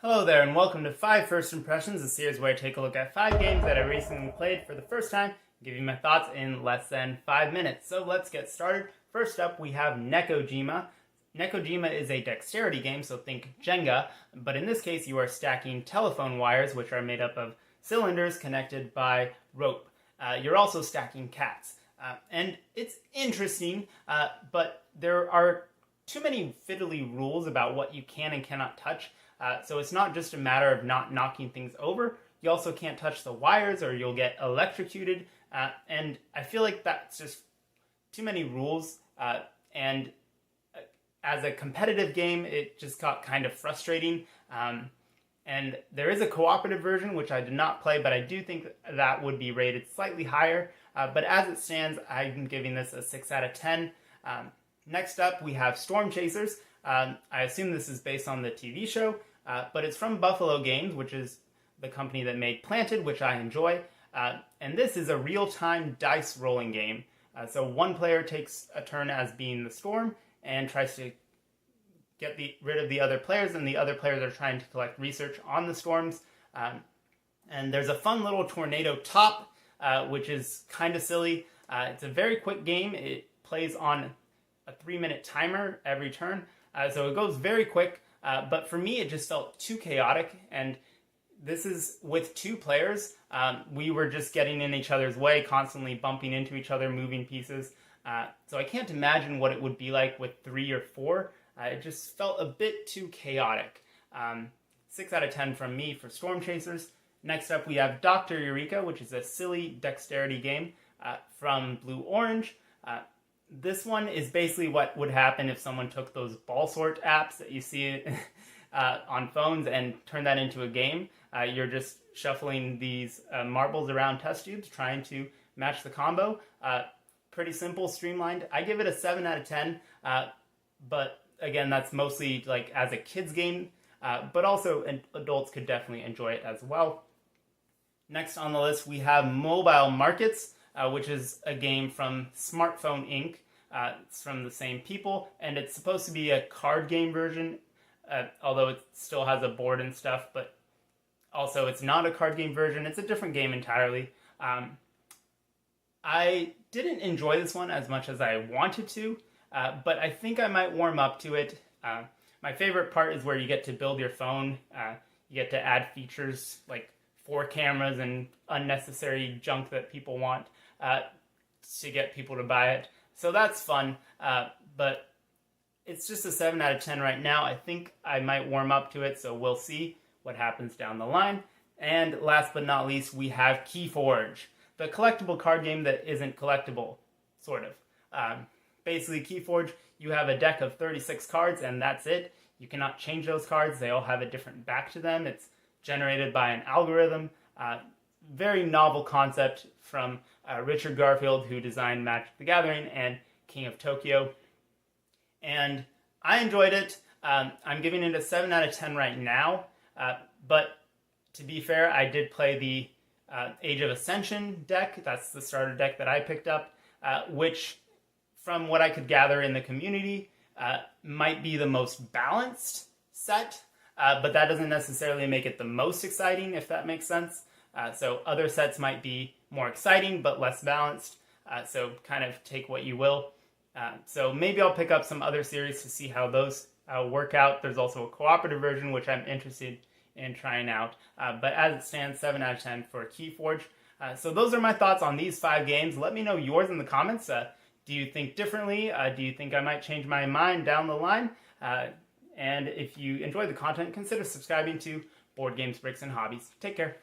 Hello there, and welcome to 5 First Impressions, a series where I take a look at 5 games that I recently played for the first time and give you my thoughts in less than 5 minutes. So let's get started. First up, we have Nekojima. Nekojima is a dexterity game, so think Jenga, but in this case you are stacking telephone wires, which are made up of cylinders connected by rope. You're also stacking cats. And it's interesting, but there are too many fiddly rules about what you can and cannot touch. So it's not just a matter of not knocking things over. You also can't touch the wires or you'll get electrocuted. And I feel like that's just too many rules. And as a competitive game, it just got kind of frustrating. And there is a cooperative version, which I did not play, but I do think that would be rated slightly higher. But as it stands, I'm giving this a 6 out of 10. Next up, we have Storm Chasers. I assume this is based on the TV show, but it's from Buffalo Games, which is the company that made Planted, which I enjoy. And this is a real-time dice rolling game. So one player takes a turn as being the storm and tries to get rid of the other players, and the other players are trying to collect research on the storms. And there's a fun little tornado top, which is kind of silly. It's a very quick game. It plays on a 3-minute timer every turn. So it goes very quick, but for me it just felt too chaotic, and this is with 2 players. We were just getting in each other's way, constantly bumping into each other, moving pieces. So I can't imagine what it would be like with 3 or 4. It just felt a bit too chaotic. 6 out of 10 from me for Storm Chasers. Next up we have Dr. Eureka, which is a silly dexterity game from Blue Orange. This one is basically what would happen if someone took those ball sort apps that you see on phones and turned that into a game. You're just shuffling these marbles around test tubes, trying to match the combo. Pretty simple, streamlined. I give it a 7 out of 10, but again, that's mostly like as a kid's game, but also adults could definitely enjoy it as well. Next on the list, we have Mobile Markets, which is a game from Smartphone Inc. It's from the same people, and it's supposed to be a card game version, although it still has a board and stuff, but also it's not a card game version. It's a different game entirely. I didn't enjoy this one as much as I wanted to, but I think I might warm up to it. My favorite part is where you get to build your phone. You get to add features like 4 cameras and unnecessary junk that people want to get people to buy it. So that's fun, but it's just a 7 out of 10 right now. I think I might warm up to it, so we'll see what happens down the line. And last but not least, we have KeyForge, the collectible card game that isn't collectible, sort of. Basically, KeyForge, you have a deck of 36 cards, and that's it. You cannot change those cards. They all have a different back to them. It's generated by an algorithm. Very novel concept from Richard Garfield, who designed Magic the Gathering and King of Tokyo. And I enjoyed it. I'm giving it a 7 out of 10 right now. But to be fair, I did play the Age of Ascension deck. That's the starter deck that I picked up, which, from what I could gather in the community, might be the most balanced set. But that doesn't necessarily make it the most exciting, if that makes sense. So other sets might be more exciting, but less balanced. So kind of take what you will. So maybe I'll pick up some other series to see how those work out. There's also a cooperative version, which I'm interested in trying out. But as it stands, 7 out of 10 for KeyForge. So those are my thoughts on these 5 games. Let me know yours in the comments. Do you think differently? Do you think I might change my mind down the line? And if you enjoy the content, consider subscribing to Board Games, Bricks, and Hobbies. Take care.